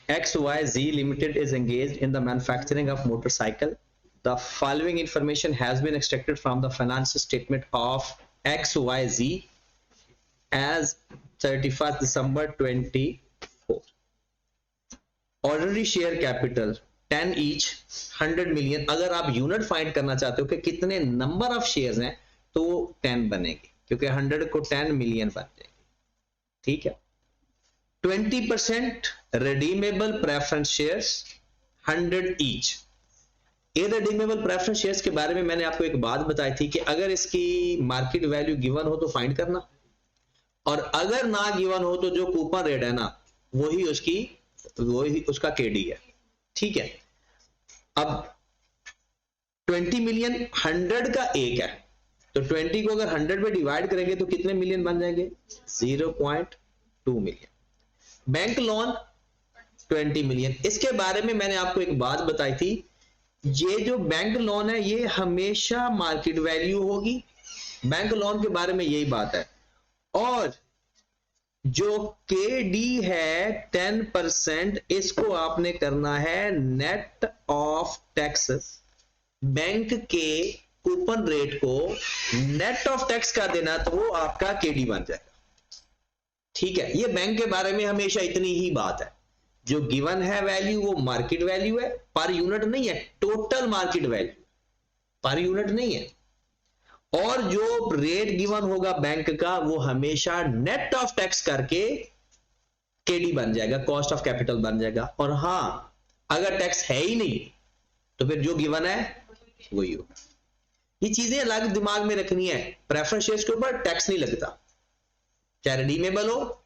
XYZ Limited is engaged in the manufacturing of motorcycle. The following information has been extracted from the financial statement of XYZ as 31st December 24. Ordinary share capital 10 each, 100 million. अगर आप unit find करना चाहते हो कि कितने number of shares हैं तो 10 बनेगी, क्योंकि 100 को 10 मिलियन बन जाएगी। ठीक है। 20% redeemable preference shares 100 each। ये redeemable preference shares के बारे में मैंने आपको एक बात बताई थी कि अगर इसकी मार्केट वैल्यू गिवन हो तो फाइंड करना, और अगर ना गिवन हो तो जो कूपन रेट है ना वही उसका केडी है। ठीक है। अब 20 मिलियन 100 का एक है, तो 20 को अगर 100 पे डिवाइड करेंगे तो कितने मिलियन बन जाएंगे? 0.2 मिलियन। Bank loan 20 million. इसके बारे में मैंने आपको एक बात बताई थी, ये जो बैंक लोन है ये हमेशा मार्केट वैल्यू होगी। बैंक लोन के बारे में यही बात है। और जो केडी है 10%, इसको आपने करना है नेट ऑफ टैक्सेस। बैंक के कूपन रेट को नेट ऑफ टैक्स का देना तो वो आपका केडी बन जाएगा। ठीक है। ये बैंक के बारे में हमेशा इतनी ही बात है, जो गिवन है वैल्यू वो मार्केट वैल्यू है, पर यूनिट नहीं है, total market value, per unit नहीं है। और जो रेट गिवन होगा बैंक का वो हमेशा नेट ऑफ टैक्स करके केडी बन जाएगा, कॉस्ट ऑफ कैपिटल बन जाएगा। और हां, अगर टैक्स है ही नहीं तो फिर जो गिवन है वही होगा। ये चीजें अलग दिमाग में रखनी है। प्रेफरेंस शेयर्स के ऊपर टैक्स नहीं लगता, चाहे रिडीमेबल हो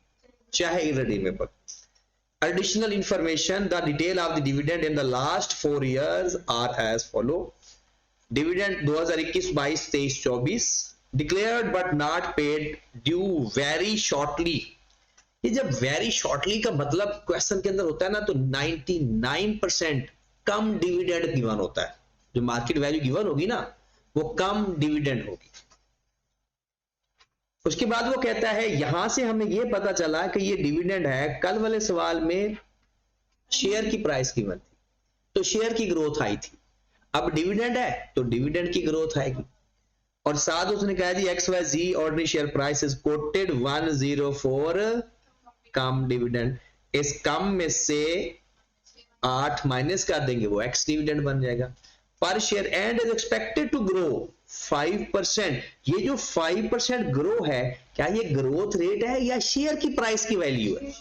चाहे irredeemable. Additional information, the detail of the dividend in the last 4 years are as follow. Dividend 2021, 22, 23, 24 declared but not paid due very shortly। ये जब very shortly का मतलब क्वेश्चन के अंदर होता है ना, तो 99% कम डिविडेंड गिवन होता है। जो मार्केट वैल्यू गिवन होगी ना वो कम डिविडेंड होगी। उसके बाद वो कहता है, यहां से हमें ये पता चला कि ये डिविडेंड है। कल वाले सवाल में शेयर की प्राइस गिवन थी तो शेयर की ग्रोथ आई थी, अब डिविडेंड है तो डिविडेंड की ग्रोथ आएगी। और साथ उसने कहा जी XYZ ordinary share price is coated 104 come dividend. इस कम में से 8 माइनस कर देंगे वो एक्स डिविडेंड बन जाएगा। पर share and is expected to grow 5%। ये जो 5% ग्रो है, क्या ये ग्रोथ रेट है या शेयर की प्राइस की वैल्यू है?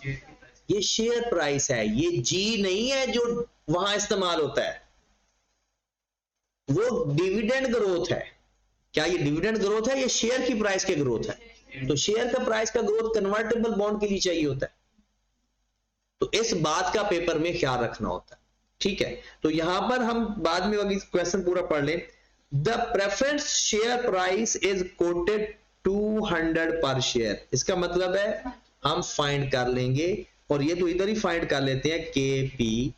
ये शेयर प्राइस है, ये जी नहीं है जो वहां इस्तेमाल होता है, वो डिविडेंड ग्रोथ है। क्या ये डिविडेंड ग्रोथ है या शेयर की प्राइस के ग्रोथ है? तो शेयर का प्राइस का ग्रोथ कन्वर्टेबल बॉन्ड के लिए चाहिए होता है, तो इस बात का पेपर में ख्याल रखना होता है। ठीक है। तो यहां पर हम बाद में अगर क्वेश्चन पूरा पढ़ लें। The preference share price is coated 200 पर शेयर। इसका मतलब है हम फाइंड कर लेंगे, और ये तो इधर ही फाइंड कर लेते हैं, K P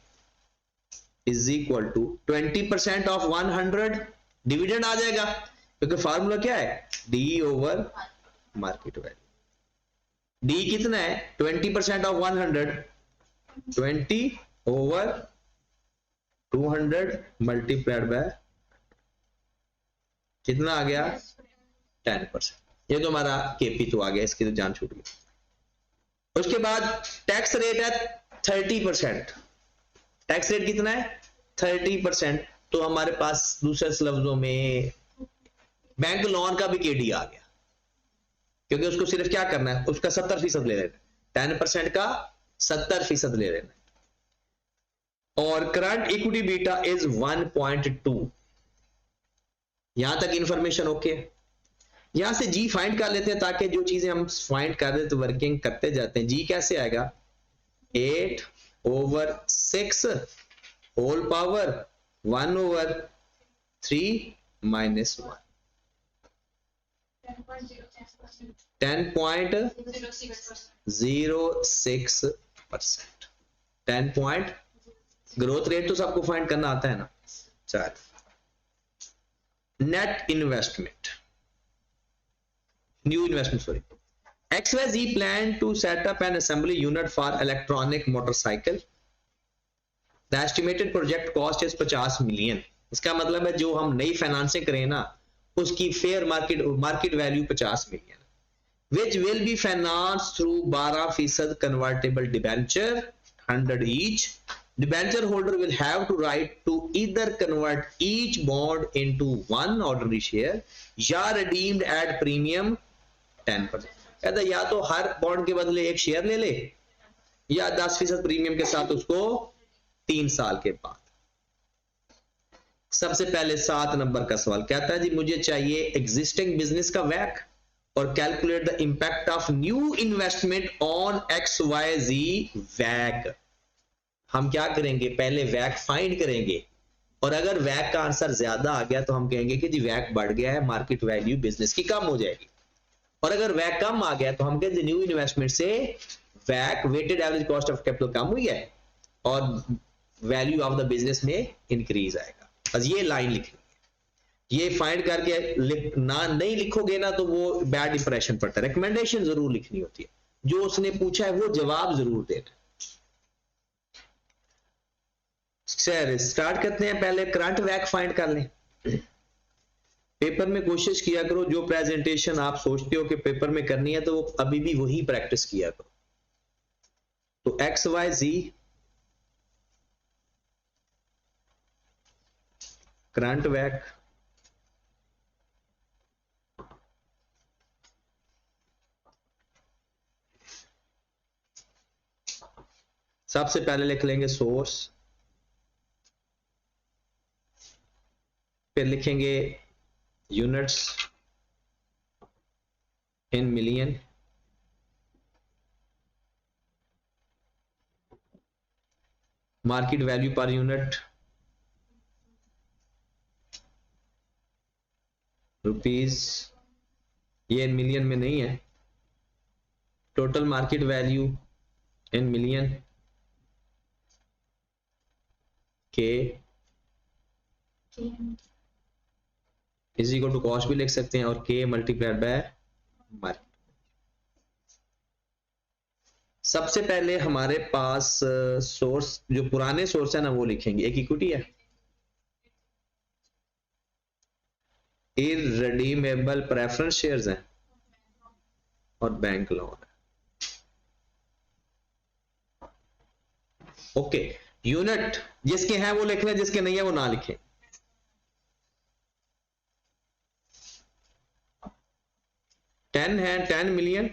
is equal to 20% of 100 dividend आ जाएगा, क्योंकि फार्मूला क्या है? D over market value. D कितना है? 20% ऑफ 100, 20 ओवर 200 मल्टीप्लाइड बाय कितना आ गया? 10%। ये तो हमारा केपी तो आ गया, इसकी तो जान छूट गई। उसके बाद टैक्स रेट है 30%। टैक्स रेट कितना है? 30%। तो हमारे पास दूसरे लफ्जों में बैंक लोन का भी केडी आ गया, क्योंकि उसको सिर्फ क्या करना है, उसका 70% ले लेना, 10% का 70% ले लेना। और करंट इक्विटी बीटा इज 1.2। यहां तक इंफॉर्मेशन ओके है। यहां से जी फाइंड कर लेते हैं, ताकि जो चीजें हम फाइंड कर रहे थे वर्किंग करते जाते हैं। जी कैसे आएगा? 8/6 whole power 1/3 minus 1। 10.06%। 10 growth rate तो सबको फाइंड करना आता है ना। चल, net investment, new investment sorry. XYZ plan to set up an assembly unit for electronic motorcycle the estimated project cost is 50 million. इसका मतलब है जो हम नई फाइनेंसिंग करें ना, उसकी fair market value 50 million, which will be financed through 12% convertible debenture, 100 each. Debenture holder will have to right to either convert each bond into one ordinary share या redeemed at premium 10%। कहता या तो हर bond के बदले एक share ले ले या 10% प्रीमियम के साथ उसको 3 साल के बाद। सबसे पहले 7 नंबर का सवाल कहता है जी मुझे चाहिए एग्जिस्टिंग बिजनेस का वैक और calculate the impact of new investment on X Y Z वैक। हम क्या करेंगे, पहले वैक फाइंड करेंगे और अगर वैक का आंसर ज्यादा आ गया तो हम कहेंगे कि जी वैक बढ़ गया है, मार्केट वैल्यू बिजनेस की कम हो जाएगी। और अगर वैक कम आ गया तो हम कहेंगे न्यू इन्वेस्टमेंट से वैक weighted average cost of capital कम हुई है और वैल्यू ऑफ द बिजनेस में इंक्रीज आएगा। बस ये लाइन लिखनी, ये फाइंड करके ना नहीं लिखोगे ना तो वो बैड इंप्रेशन पड़ता है। रिकमेंडेशन जरूर लिखनी होती है, जो उसने पूछा है वो जवाब जरूर देना। सर स्टार्ट करते हैं, पहले करंट वैक फाइंड कर लें। पेपर में कोशिश किया करो जो प्रेजेंटेशन आप सोचते हो कि पेपर में करनी है तो वो अभी भी वही प्रैक्टिस किया करो। तो एक्स वाई जी करंट वैक सबसे पहले लिख लेंगे सोर्स, फिर लिखेंगे units in million, market value per unit rupees, ये इन मिलियन में नहीं है, total market value in million के इज इक्वल टू कॉस्ट भी लिख सकते हैं और के मल्टीप्लाइड बाय मार्केट। सबसे पहले हमारे पास सोर्स जो पुराने सोर्स है ना वो लिखेंगे। एक इक्विटी है, इररिडीमेबल प्रेफरेंस शेयर्स हैं और बैंक लोन है। ओके, यूनिट जिसके हैं वो लिख लें, जिसके नहीं है वो ना लिखें। टेन है, 10 मिलियन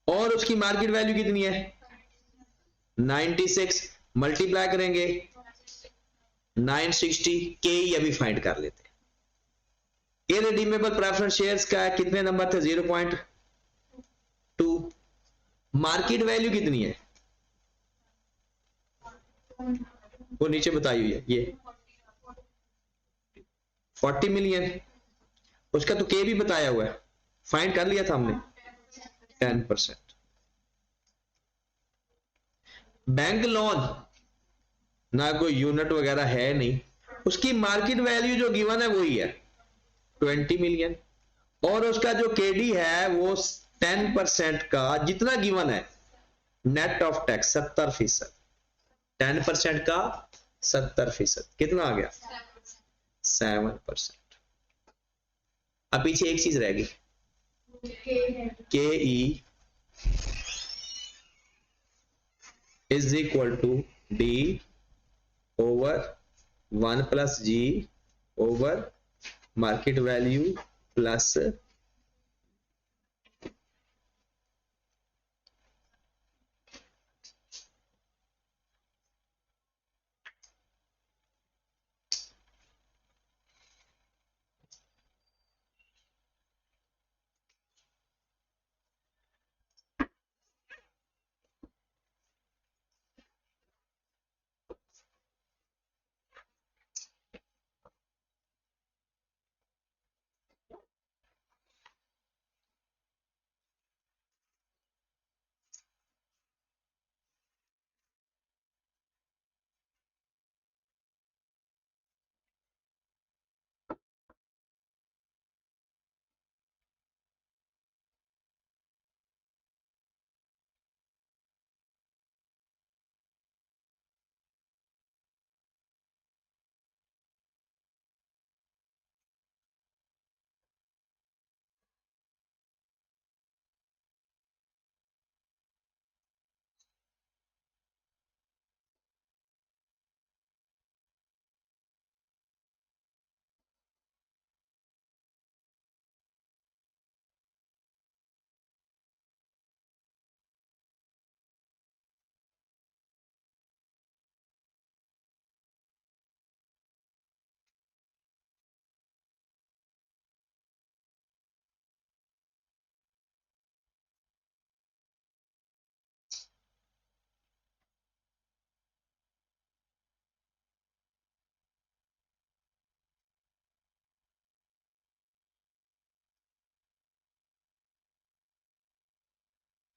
और उसकी मार्केट वैल्यू कितनी है 96, मल्टीप्लाई करेंगे 960 के ही अभी फाइंड कर लेते हैं। इररिडीमेबल प्रेफरेंस शेयर्स का कितने नंबर थे 0.2, मार्केट वैल्यू कितनी है वो नीचे बताई हुई है, ये 40 मिलियन, उसका तो के भी बताया हुआ है, फाइंड कर लिया था हमने 10%। बैंक लोन ना कोई यूनिट वगैरह है नहीं, उसकी मार्केट वैल्यू जो गिवन है वही है 20 मिलियन और उसका जो केडी है वो 10% का जितना गिवन है नेट ऑफ टैक्स 70%, 10% का 70% कितना आ गया 7%। अब पीछे एक चीज रह गई, K E is equal to D over 1 plus G over market value plus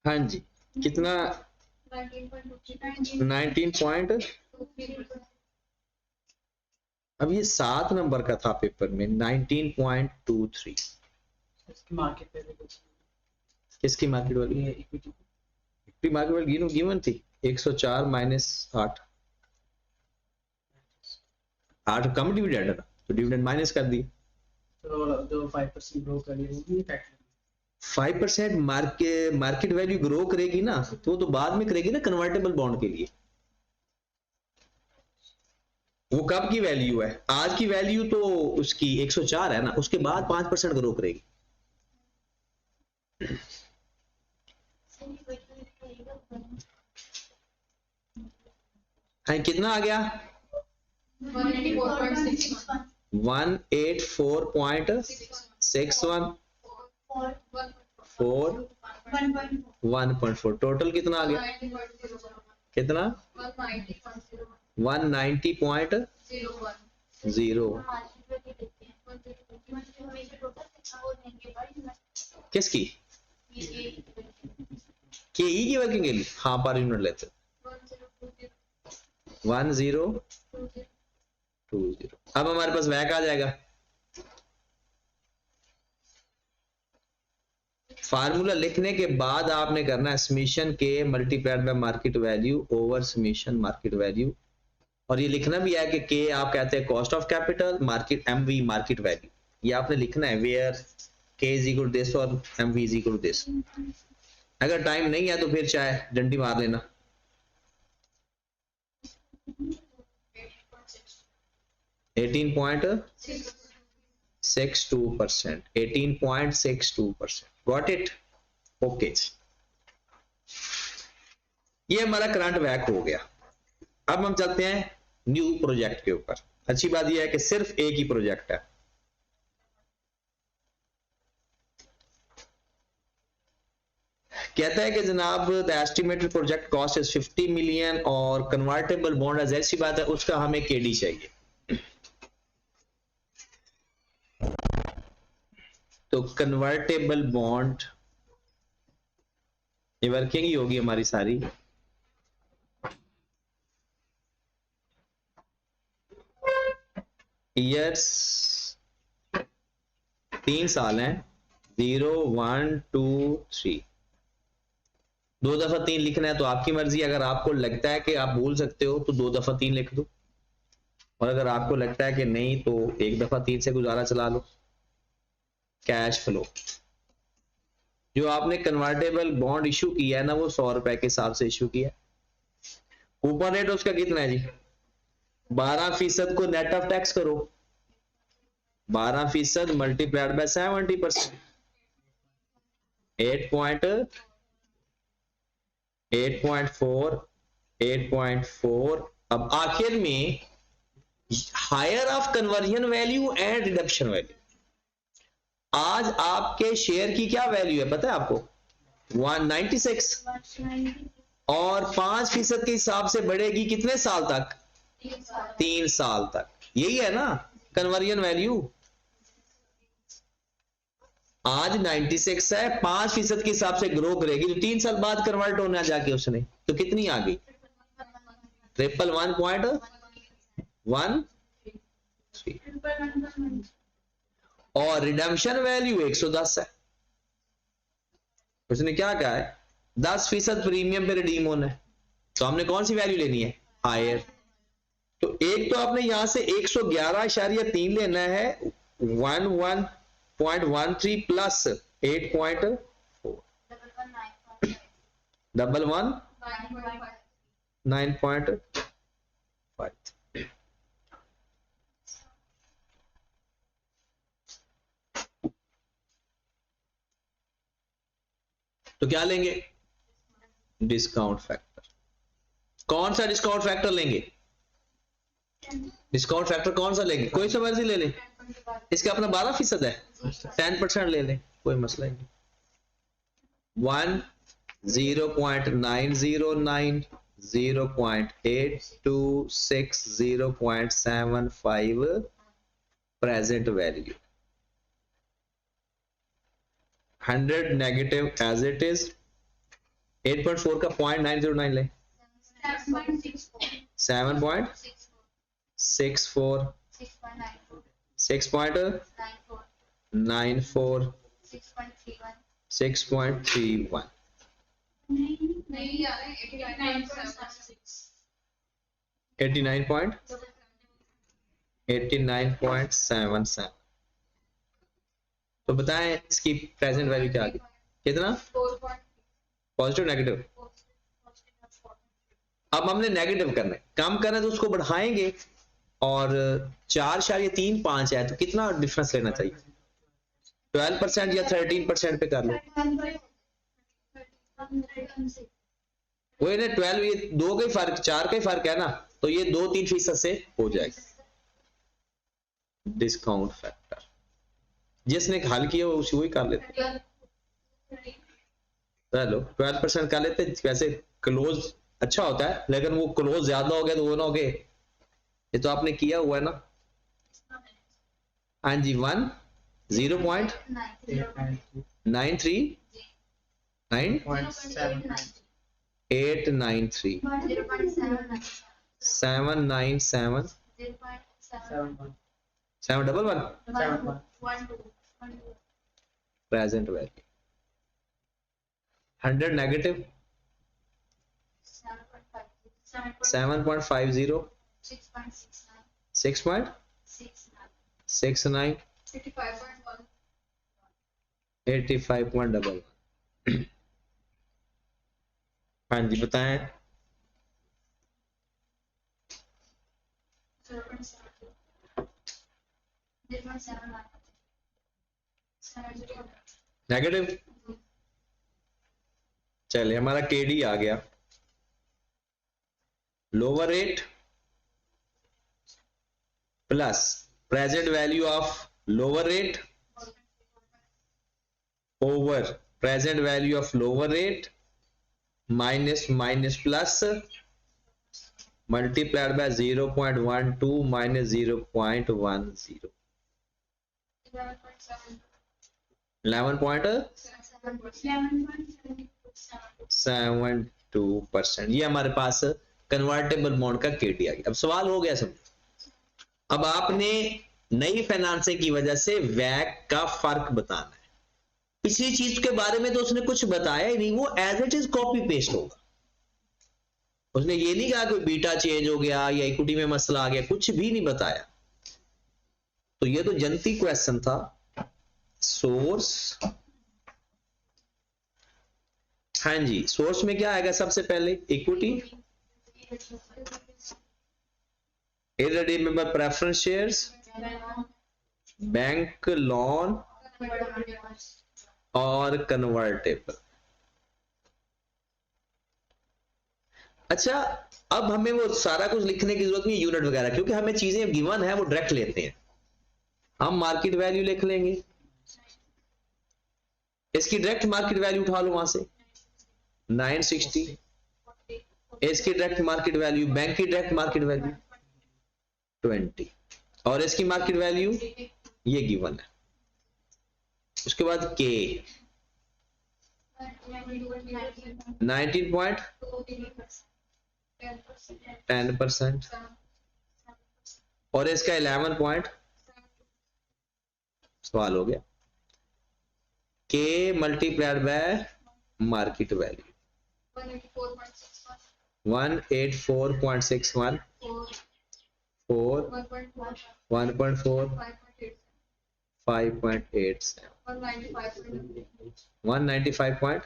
हाँ जी, कितना? 19 पॉइंट। अब ये 7 नंबर का था पेपर में, 19.23। मार्केट वैल्यू किसकी market value? Equity market value given थी 104 माइनस 8। 8 कम डिविडेंड है ना, तो डिविडेंड माइनस कर दिए। तो जो 5% ग्रो करी होगी फैक्टर 5% मार्केट वैल्यू ग्रो करेगी ना, तो बाद में करेगी ना कन्वर्टेबल बॉन्ड के लिए। वो कब की वैल्यू है? आज की वैल्यू तो उसकी 104 है ना, उसके बाद 5% ग्रो करेगी। हाँ, कितना आ गया? 184.61 4 1.4। टोटल कितना आ गया? कितना? 190.0। किसकी? के ई की वर्किंग के लिए? हाँ, पर यूनिट लेते 1020। अब हमारे पास वैक आ जाएगा। फार्मूला लिखने के बाद आपने करना है समीशन के multiplied by market value over summation market value. और ये लिखना भी है कि के आप कहते हैं cost of capital, market MV market value, ये आपने लिखना है where K is equal this और एमवी इज इक्वल दिस। अगर टाइम नहीं है तो फिर चाहे डंडी मार लेना। 18.62%, 18.62%। Got it? ओके, ये हमारा करंट वैक हो गया। अब हम चलते हैं न्यू प्रोजेक्ट के ऊपर। अच्छी बात यह है कि सिर्फ एक ही प्रोजेक्ट है। कहता है कि जनाब the estimated project cost is 50 million और कन्वर्टेबल बॉन्ड, जाहिर सी बात है उसका हमें केडी चाहिए। तो कन्वर्टेबल बॉन्ड ये वर्किंग ही होगी हमारी सारी। ईयर्स 3 साल हैं, 0 1 2 3। 2 दफा 3 लिखना है तो आपकी मर्जी। अगर आपको लगता है कि आप भूल सकते हो तो 2 दफा 3 लिख दो, और अगर आपको लगता है कि नहीं तो 1 दफा 3 से गुजारा चला लो। कैश फ्लो जो आपने कन्वर्टेबल बॉन्ड इशू किया है ना, वो 100 रुपए के हिसाब से इशू किया। कूपन रेट उसका कितना है जी? 12% को नेट ऑफ टैक्स करो, 12% मल्टीप्लाइड बाय 70%, 8.4 8.4। अब आखिर में higher of conversion value and reduction value. आज आपके शेयर की क्या वैल्यू है पता है आपको? 196। और 5% के हिसाब से बढ़ेगी कितने साल तक? 3 साल तक। यही है ना कन्वर्जन वैल्यू। आज 96 है, 5% के हिसाब से ग्रो करेगी तो 3 साल बाद कन्वर्ट होना जाके उसने तो कितनी आ गई? 111.13। और रिडम्पशन वैल्यू 110 है। उसने क्या कहा है? 10% प्रीमियम पे रिडीम होना है, तो हमने कौन सी वैल्यू लेनी है? हायर। तो एक तो आपने यहां से 111.3 लेना है, 11.13 प्लस 8.4 9.5। तो क्या लेंगे? Discount factor. कौन सा डिस्काउंट फैक्टर लेंगे? डिस्काउंट फैक्टर कौन सा लेंगे? कोई सा मर्जी ले लें। इसका अपना 12% है, 10% ले लें, कोई मसला नहीं। 1 0.909 0.826 0.75 present value, 100 negative as it is, 8.4 का 0.909 ले, 7.64, 6.94, 6.31, 89.77। तो बताएं इसकी प्रेजेंट वैल्यू क्या आ गई, कितना, पॉजिटिव नेगेटिव। अब हमने नेगेटिव करना है, कम करना है तो उसको बढ़ाएंगे, और 4.35 है तो कितना डिफरेंस लेना चाहिए, 12% या 13% पे कर लो। वही ना 12, ये 2 का ही फर्क, 4 का ही फर्क है ना, तो ये 2-3% से हो जाएगा डिस्काउंट फैक्टर। जिसने हल किया वो उसी वही कर लेते। चलो 12% कर लेते, वैसे क्लोज अच्छा होता है, लेकिन वो क्लोज ज्यादा हो गया तो वो ना हो गए, ये तो आपने किया हुआ है ना। हाँ जी, 0.939 797 711 present value, 100 negative 7.50 6.69 85.11। हाँ जी बताएं। नेगेटिव, चलिए हमारा केडी आ गया, lower rate plus present value of lower rate over present value of lower rate minus minus plus multiplied by 0.12 minus 0.10 11.72%। ये हमारे पास कन्वर्टेबल बॉन्ड का केडी आ गया। अब सवाल हो गया समझ, अब आपने नई फाइनेंसिंग की वजह से वैक का फर्क बताना है। पिछली चीज के बारे में तो उसने कुछ बताया ही नहीं, वो as it is copy paste होगा। उसने ये नहीं कहा कोई बीटा चेंज हो गया या इक्विटी में मसला आ गया, कुछ भी नहीं बताया। तो ये तो जनती क्वेश्चन था। सोर्स, हाँ जी, सोर्स में क्या आएगा सबसे पहले, equity, irredeemable preference shares, bank loan और कन्वर्टेबल। अच्छा, अब हमें वो सारा कुछ लिखने की जरूरत नहीं है यूनिट वगैरह, क्योंकि हमें चीजें गिवन है वो डायरेक्ट लेते हैं। हम मार्केट वैल्यू लिख लेंगे, इसकी डायरेक्ट मार्केट वैल्यू उठा लो वहां से 960, इसकी डायरेक्ट मार्केट वैल्यू, बैंक की डायरेक्ट मार्केट वैल्यू 20, और इसकी मार्केट वैल्यू ये गिवन है। उसके बाद के 19.10% और इसका 11 पॉइंट, सवाल हो गया, के multiplied by market value 184.61 4 1.4 5.87 195 point,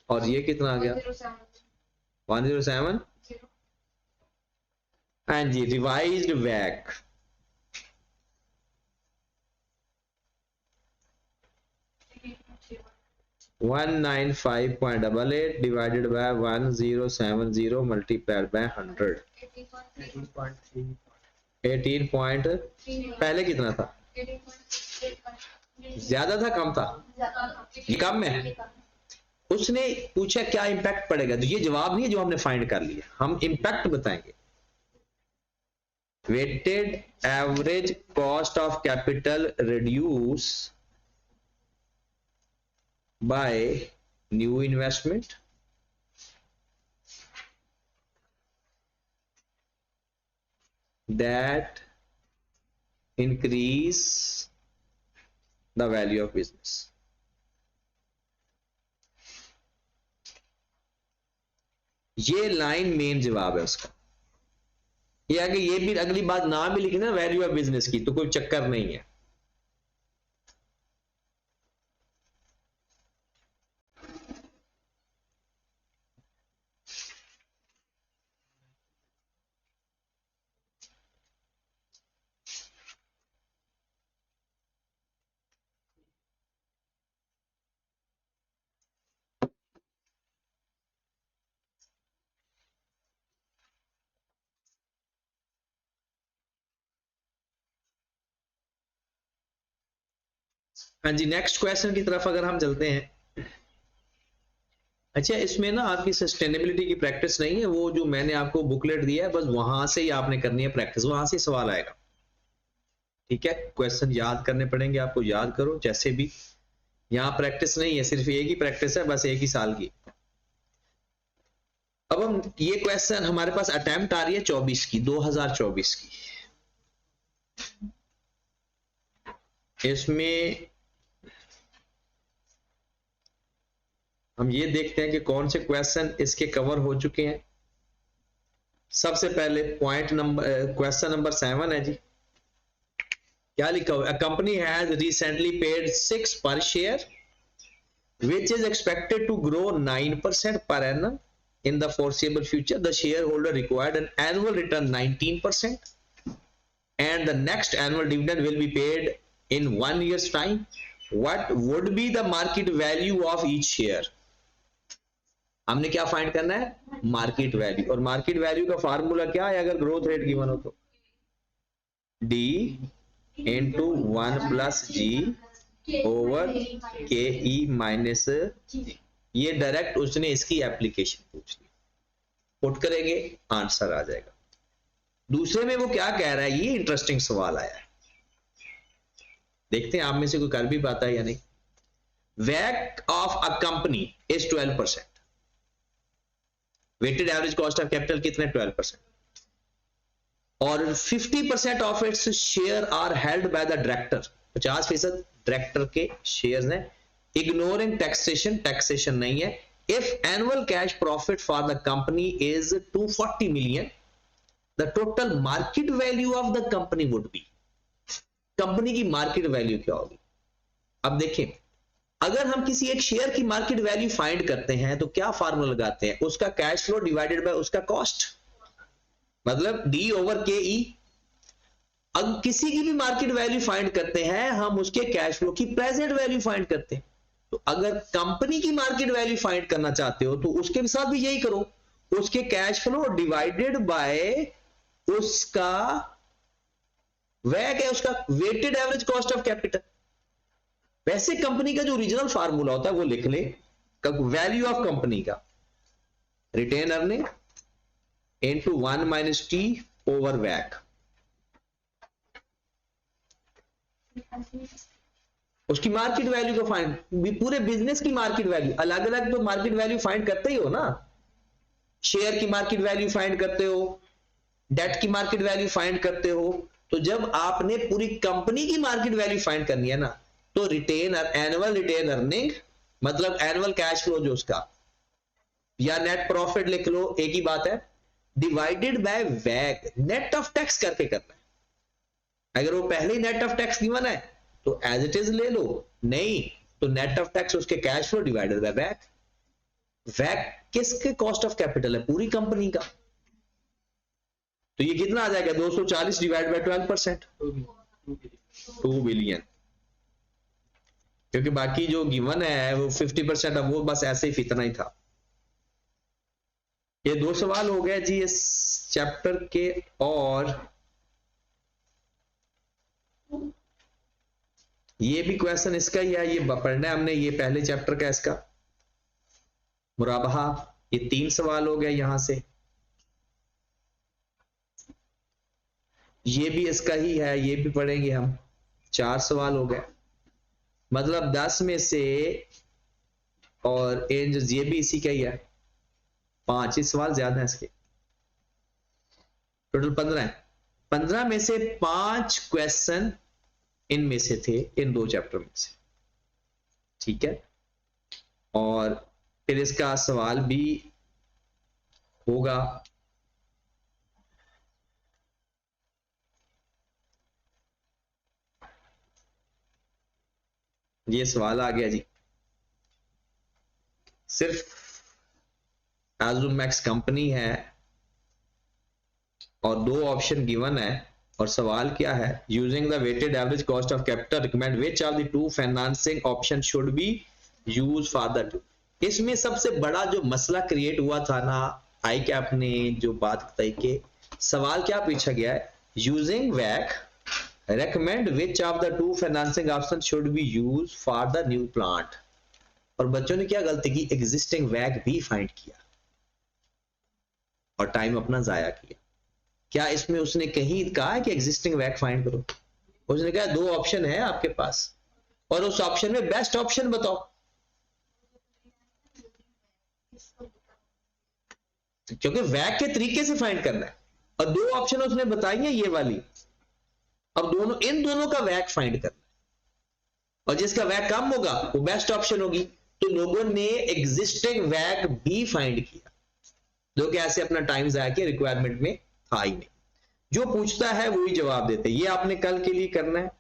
और ये कितना आ गया 107। हाँ जी, रिवाइज्ड वैक 195.88 divided by 1070 multiplied by 100 18 point, पहले कितना था, ज्यादा था कम था, ये कम है। उसने पूछा क्या इंपैक्ट पड़ेगा, तो ये जवाब नहीं है जो हमने फाइंड कर लिया, हम इंपैक्ट बताएंगे। Weighted average cost of capital reduce by new investment that increase the value of business. ये लाइन मेन जवाब है उसका। ये आगे ये भी अगली बात ना भी लिखी ना वैल्यू ऑफ बिजनेस की, तो कोई चक्कर नहीं है। हाँ जी, नेक्स्ट क्वेश्चन की तरफ अगर हम चलते हैं। अच्छा, इसमें ना आपकी सस्टेनेबिलिटी की प्रैक्टिस नहीं है, वो जो मैंने आपको बुकलेट दिया है बस वहां से ही आपने करनी है प्रैक्टिस, वहां से सवाल आएगा। ठीक है, क्वेश्चन याद करने पड़ेंगे आपको, याद करो जैसे भी। यहाँ प्रैक्टिस नहीं है, सिर्फ एक ही प्रैक्टिस है, बस एक ही साल की। अब हम ये क्वेश्चन हमारे पास अटेम्प्ट आ रही है 24 की, 2024 की। इसमें हम ये देखते हैं कि कौन से क्वेश्चन इसके कवर हो चुके हैं। सबसे पहले पॉइंट नंबर क्वेश्चन नंबर 7 है जी। क्या लिखा हुआ? A company has recently paid 6 पर share which is expected to grow 9% per annum in the foreseeable future. The shareholder required an annual return 19% and the next annual dividend will be paid in 1 year's time. What would be the market value of each share? हमने क्या find करना है? Market value. और market value का formula क्या है अगर growth rate given हो तो? D into 1 plus G over के ई माइनस। ये डायरेक्ट उसने इसकी एप्लीकेशन पूछ ली, पुट करेंगे आंसर आ जाएगा। दूसरे में वो क्या कह रहा है, ये इंटरेस्टिंग सवाल आया है, देखते हैं आप में से कोई कर भी पाता है या नहीं। वैक of a company is 12%, weighted average cost of capital कितने? 12%, और 50% of its share are held by the director, 50% director के शेयर्स हैं। इग्नोरिंग टैक्सेशन, टैक्सेशन नहीं है। If annual cash profit for the company is 240 million, the total market value of the company would be. Company की market value क्या होगी? अब देखें, अगर हम किसी एक शेयर की मार्केट वैल्यू फाइंड करते हैं तो क्या फार्मूला लगाते हैं? उसका कैश फ्लो डिवाइडेड बाय उसका कॉस्ट, मतलब डी ओवर के ई। अब किसी की भी मार्केट वैल्यू फाइंड करते हैं हम उसके कैश फ्लो की प्रेजेंट वैल्यू फाइंड करते हैं। तो अगर कंपनी की मार्केट वैल्यू फाइंड करना चाहते हो तो उसके साथ भी यही करो, उसके कैश फ्लो डिवाइडेड बाय उसका वैक है, उसका weighted average cost of capital. वैसे कंपनी का जो ओरिजिनल फार्मूला होता है वो लिख ले, वैल्यू ऑफ कंपनी का retain earning into 1 minus T over वैक। उसकी मार्केट वैल्यू को फाइंड, पूरे बिजनेस की मार्केट वैल्यू, अलग अलग तो मार्केट वैल्यू फाइंड करते ही हो ना। शेयर की मार्केट वैल्यू फाइंड करते हो, डेट की मार्केट वैल्यू फाइंड करते हो। तो जब आपने पूरी कंपनी की मार्केट वैल्यू फाइंड करनी है ना, तो एनुअल रिटेन अर्निंग मतलब एनुअल कैश फ्लो जो उसका, या नेट प्रॉफिट लिख लो, एक ही बात है, डिवाइडेड बाय वैक, नेट ऑफ टैक्स करके करना है। अगर वो पहले ही नेट ऑफ टैक्स गिवन है तो एज इट इज ले लो, नहीं तो नेट ऑफ टैक्स उसके कैश फ्लो डिवाइडेड बाय वैक। वैक किसके कॉस्ट ऑफ कैपिटल है? पूरी कंपनी का। तो ये कितना आ जाएगा? 240 डिवाइड बाय 12%, 2 बिलियन। क्योंकि बाकी जो गिवन है वो 50%, अब वो बस ऐसे ही इतना ही था। ये 2 सवाल हो गए जी इस चैप्टर के। और ये भी क्वेश्चन इसका ही है, ये पढ़ना है हमने, ये पहले चैप्टर का इसका मुराबहा। ये 3 सवाल हो गए यहां से। ये भी इसका ही है, ये भी पढ़ेंगे हम, 4 सवाल हो गए। मतलब 10 में से और एंज ये भी इसी का ही है, 5 ही सवाल ज्यादा है इसके, टोटल 15 है। 15 में से 5 क्वेश्चन इनमें से थे, इन 2 चैप्टर में से, ठीक है। और फिर इसका सवाल भी होगा, ये सवाल आ गया जी, सिर्फ एजुमैक्स कंपनी है और 2 ऑप्शन गिवन है, और सवाल क्या है, using the weighted average cost of capital recommend which of the 2 financing option should be use for the 2। इसमें सबसे बड़ा जो मसला क्रिएट हुआ था ना, आई कैप ने जो बात बताई कि सवाल क्या पूछा गया है, using वैक recommend which of the 2 financing options should be used for the new plant। और बच्चों ने क्या गलती की, एग्जिस्टिंग वैक भी फाइंड किया और टाइम अपना जाया किया। क्या इसमें उसने कहीं कहा है कि एग्जिस्टिंग वैक फाइंड करो? उसने कहा 2 ऑप्शन है आपके पास और उस ऑप्शन में बेस्ट ऑप्शन बताओ, क्योंकि वैक के तरीके से फाइंड करना है, और 2 ऑप्शन उसने बताई है ये वाली। अब इन दोनों का वैक फाइंड करना है और जिसका वैक कम होगा वो बेस्ट ऑप्शन होगी। तो लोगों ने एग्जिस्टिंग वैक भी फाइंड किया, जो कि ऐसे अपना टाइम जाया किया, रिक्वायरमेंट में था ही नहीं। जो पूछता है वही जवाब देते, ये आपने कल के लिए करना है।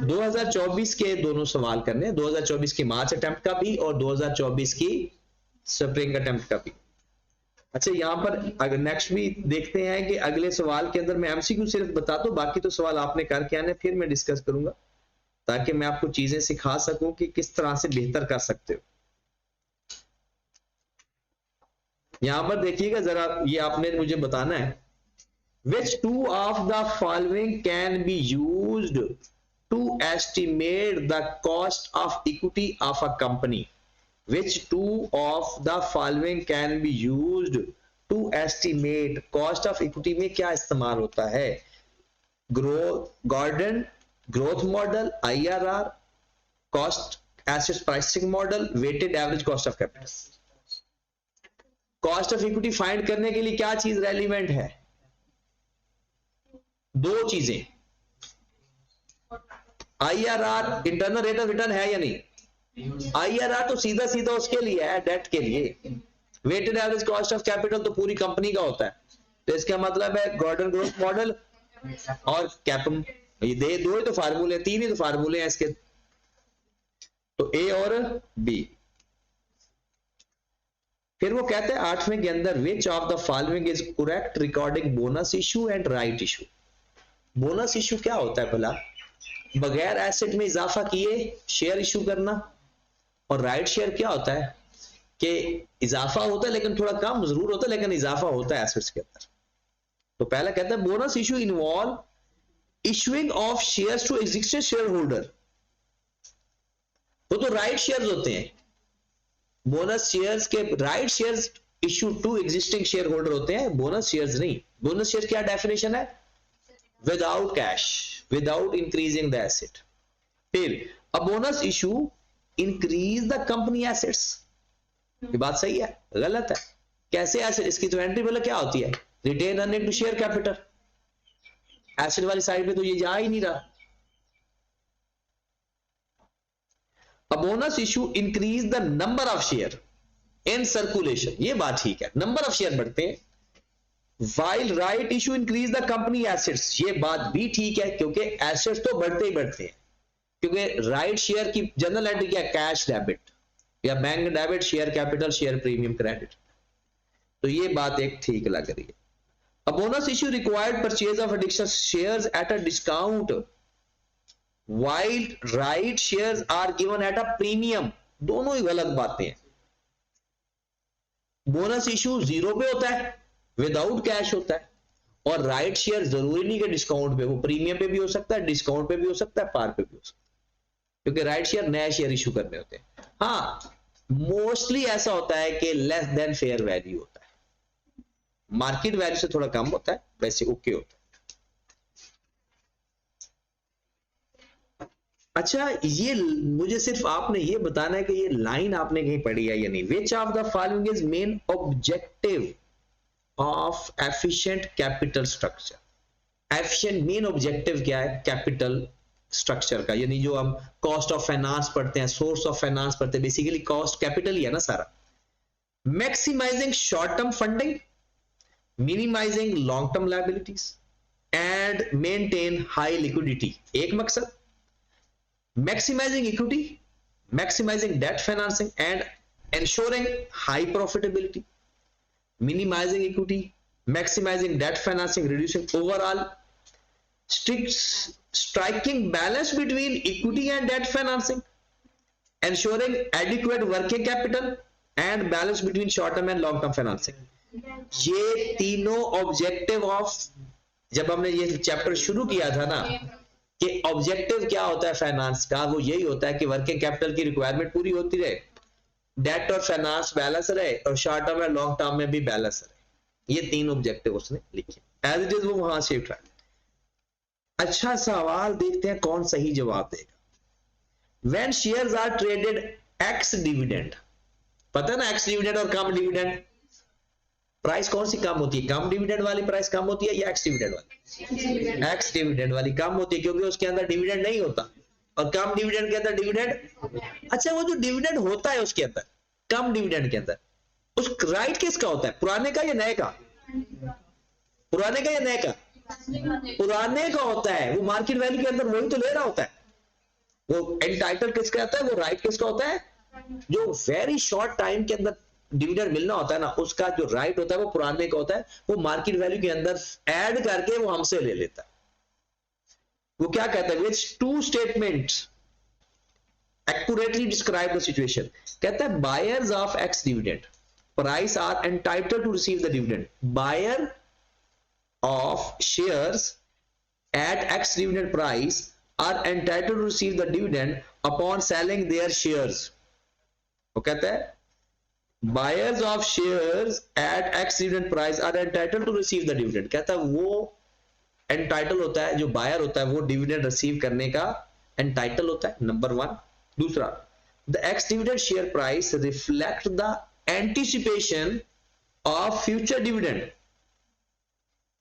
2024 के दोनों सवाल करने हैं, 2024 की मार्च अटेम्प्ट का भी और 2024 की स्प्रिंग अटेम्प्ट का भी। अच्छा, यहां पर अगर नेक्स्ट भी देखते हैं कि अगले सवाल के अंदर मैं एमसीक्यू सिर्फ बता दूं, बाकी तो सवाल आपने करके आने, फिर मैं डिस्कस करूंगा ताकि मैं आपको चीजें सिखा सकूं कि किस तरह से बेहतर कर सकते हो। यहां पर देखिएगा जरा, ये आपने मुझे बताना है, which 2 of the following can be used to estimate the cost of equity of a company। Which 2 of the following can be used to estimate cost of equity में क्या इस्तेमाल होता है? Gordon growth model, IRR, cost asset pricing model, weighted average cost of capital. Cost of equity find करने के लिए क्या चीज रेलिवेंट है? 2 चीजें, IRR internal rate of return है या नहीं? IRR तो सीधा सीधा उसके लिए है, डेट के लिए। Weighted average cost of capital तो पूरी कंपनी का होता है। तो इसका मतलब है गॉर्डन ग्रोथ मॉडल और कैपम, ये 2 ही तो फार्मूले, 3 ही तो फार्मूले हैं इसके, तो A और B। फिर वो कहते हैं 8वें के अंदर, विच of the following is correct recording bonus issue and right issue. Bonus issue क्या होता है भला? बगैर एसेट में इजाफा किए शेयर इशू करना। और राइट शेयर क्या होता है कि इजाफा होता है लेकिन थोड़ा कम जरूर होता है, लेकिन इजाफा होता है एसेट्स के अंदर। तो पहला कहता है bonus issue involve issuing of shares to existing shareholder. वो तो राइट शेयर्स होते हैं, बोनस शेयर्स के right shares issue to existing shareholder होते हैं, बोनस शेयर्स नहीं। बोनस शेयर क्या डेफिनेशन है? Without cash, without increasing the asset. फिर a bonus issue increase the company assets. ये बात सही है? गलत है। कैसे एसेट? इसकी तो एंट्री वाला क्या होती है? Retain earning to share capital. Asset वाली साइड में तो ये जा ही नहीं रहा। A bonus issue increase the number of share in circulation. ये बात ठीक है, नंबर ऑफ शेयर बढ़ते हैं। While right issue increase the company assets. ये बात भी ठीक है, क्योंकि एसेट्स तो बढ़ते ही बढ़ते हैं, क्योंकि राइट शेयर की जनरल एंट्री क्या? कैश डेबिट या bank debit, share capital, share premium credit. तो ये बात एक ठीक लग रही है। A bonus issue required purchase of additional shares at a discount while right shares are given at a premium. दोनों ही गलत बातें हैं। बोनस इशू 0 पे होता है, विदाउट कैश होता है, और राइट शेयर जरूरी नहीं कि डिस्काउंट पे, वो प्रीमियम पे भी हो सकता है, डिस्काउंट पे भी हो सकता है, पार पे भी हो सकता है, क्योंकि राइट शेयर नया शेयर इशू करने होते हैं। हाँ, मोस्टली ऐसा होता है कि लेस देन फेयर वैल्यू होता है, मार्केट वैल्यू से थोड़ा कम होता है, वैसे ओके होता है। अच्छा, ये मुझे सिर्फ आपने ये बताना है कि ये लाइन आपने कहीं पढ़ी है या नहीं. विच of the following is main objective of efficient capital structure. Efficient main objective क्या है कैपिटल स्ट्रक्चर का, यानी जो हम कॉस्ट ऑफ फाइनेंस पढ़ते हैं, सोर्स ऑफ फाइनेंस पढ़ते हैं, बेसिकली कॉस्ट कैपिटल ही है ना सारा. Maximizing short term funding, minimizing long term liabilities and maintain high liquidity. एक मकसद. maximizing equity, maximizing debt financing and ensuring high profitability. Minimizing equity, maximizing debt financing, reducing overall. Striking balance between equity and debt financing, ensuring adequate working capital and balance between short term and long term financing. ये तीनों objective of, जब हमने ये chapter शुरू किया था ना कि ऑब्जेक्टिव क्या होता है फाइनेंस का, वो यही होता है कि वर्किंग कैपिटल की रिक्वायरमेंट पूरी होती रहे, डेट और फाइनेंस बैलेंस रहे और शॉर्ट टर्म और लॉन्ग टर्म में भी बैलेंस रहे. ये तीन ऑब्जेक्टिव उसने लिखे एज इट इज, वो वहां शिफ्ट है. अच्छा सवाल देखते हैं कौन सही जवाब देगा. When shares are traded ex dividend, पता है ना एक्स डिविडेंड और कम डिविडेंड, प्राइस कौन सी कम होती है, कम डिविडेंड वाली प्राइस कम होती है या एक्स डिविडेंड वाली? एक्स डिविडेंड वाली कम होती है क्योंकि उसके अंदर डिविडेंड नहीं होता, और कम डिविडेंड के अंदर डिविडेंड. अच्छा, वो जो डिविडेंड होता है उसके अंदर, कम डिविडेंड के अंदर, उस राइट किसका होता है, पुराने का या नए का? पुराने का या नए का? पुराने का होता है. वो मार्केट वैल्यू के अंदर वही तो ले रहा होता है. वो एंटाइटल किसका होता है, वो राइट किसका होता है? जो वेरी शॉर्ट टाइम के अंदर डिविडेंड मिलना होता है ना, उसका जो राइट होता है वो पुराने का होता है. वो मार्केट वैल्यू के अंदर ऐड करके वो हमसे ले लेता है. वो क्या कहता है, which two statements accurately describe the situation. कहता है buyers of ex dividend price are entitled to receive the dividend. Buyer of shares at ex dividend price are entitled to receive the dividend upon selling their shares. वो कहता है buyers of shares at X dividend price are entitled to receive the dividend. कहता है वो entitle होता है, जो buyer होता है वो dividend receive करने का entitle होता है, नंबर वन. दूसरा, the X dividend share price reflect the anticipation of future dividend.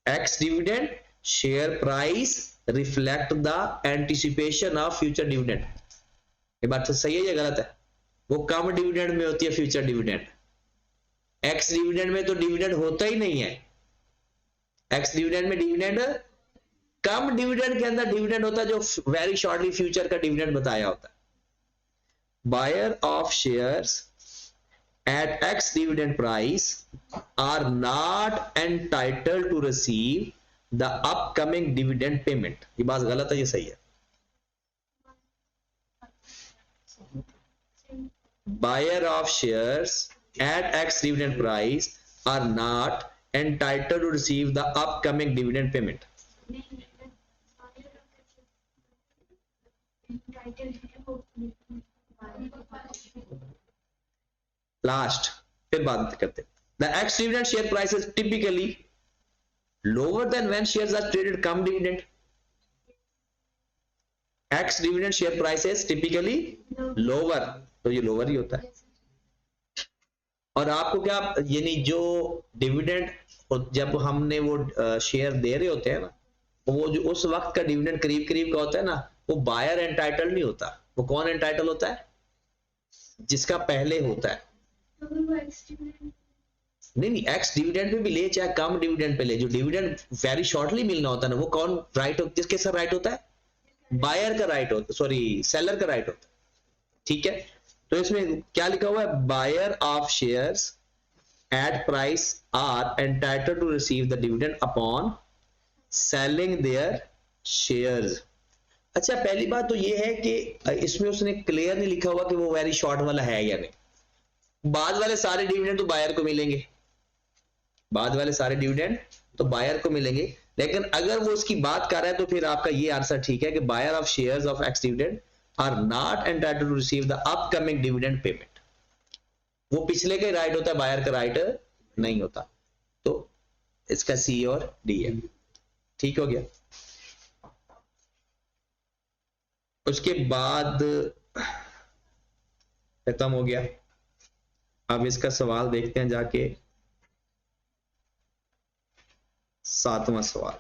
X dividend share price reflect the anticipation of future dividend. ये बात सही है या गलत है? वो कम डिविडेंड में होती है फ्यूचर डिविडेंड. एक्स डिविडेंड में तो डिविडेंड होता ही नहीं है. एक्स डिविडेंड में डिविडेंड, कम डिविडेंड के अंदर डिविडेंड होता है जो वेरी शॉर्टली फ्यूचर का डिविडेंड बताया होता है. Buyer of shares at ex dividend price are not entitled to receive the upcoming dividend payment. ये बात गलत है, ये सही है? Buyer of shares at X dividend price are not entitled to receive the upcoming dividend payment. Last, फिर बात करते हैं. The X dividend share price is typically lower than when shares are traded cum dividend. X dividend share price is typically lower, तो ये lower ही होता है. और आपको क्या, यानी जो डिविडेंड जब हमने वो शेयर दे रहे होते हैं ना, वो जो उस वक्त का डिविडेंड करीब करीब का होता है ना, वो बायर एंटाइटल नहीं होता. वो कौन एंटाइटल होता है? जिसका पहले होता है. नहीं, एक्स डिविडेंड पे भी ले चाहे कम डिविडेंड पे ले, जो डिविडेंड वेरी शॉर्टली मिलना होता है ना, वो कौन राइट होता है, किसके साथ राइट होता है? बायर का राइट होता है, सॉरी सेलर का राइट होता है. ठीक है, तो इसमें क्या लिखा हुआ है, buyer of shares at price are entitled to receive the dividend upon selling their shares. अच्छा, पहली बात तो ये है कि इसमें उसने क्लियर नहीं लिखा हुआ कि वो वेरी शॉर्ट वाला है या नहीं. बाद वाले सारे डिविडेंड तो बायर को मिलेंगे, बाद वाले सारे डिविडेंड तो बायर को मिलेंगे, लेकिन अगर वो उसकी बात कर रहा है तो फिर आपका ये आंसर ठीक है कि buyer of shares of ex dividend are not entitled to receive the upcoming dividend payment. वो पिछले का राइट होता है, बायर का राइट नहीं होता. तो इसका सी और डी है. ठीक हो गया? उसके बाद खत्म हो गया। अब इसका सवाल देखते हैं जाके, 7वां सवाल।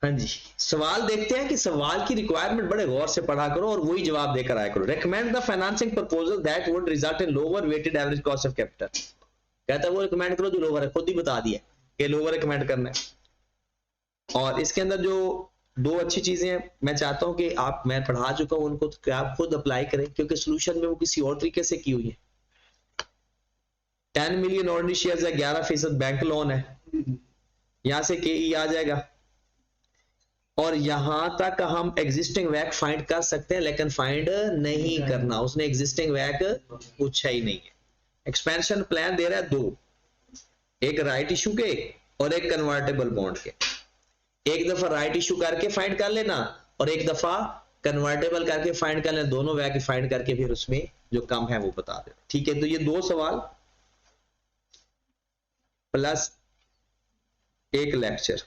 हाँ जी, सवाल देखते हैं कि सवाल की रिक्वायरमेंट बड़े गौर से पढ़ा करो और वही जवाब देकर आया करो। Recommend the financing proposal that would result in lower weighted average cost of capital. कहता है वो रिकमेंड करो जो लोअर है, खुद ही बता दिया कि लोअर रिकमेंड करना है। और इसके अंदर जो दो अच्छी चीजें हैं, मैं चाहता हूं कि आप, मैं पढ़ा चुका हूं उनको, तो आप खुद अप्लाई करें, क्योंकि सोल्यूशन में वो किसी और तरीके से की हुई है। 10 मिलियन ऑर्डिनरी शेयर्स है, 11% बैंक लोन है, यहां से के आ जाएगा। और यहां तक हम एग्जिस्टिंग वैक फाइंड कर सकते हैं, लेकिन फाइंड नहीं करना, उसने एग्जिस्टिंग वैक पूछा ही नहीं है। एक्सपेंशन प्लान दे रहा है दो, एक राइट इशू के और एक कन्वर्टेबल बॉन्ड के। एक दफा राइट इशू करके फाइंड कर लेना और एक दफा कन्वर्टेबल करके फाइंड कर लेना, दोनों वैक फाइंड करके फिर उसमें जो कम है वो बता देना। ठीक है, तो ये दो सवाल प्लस एक लेक्चर।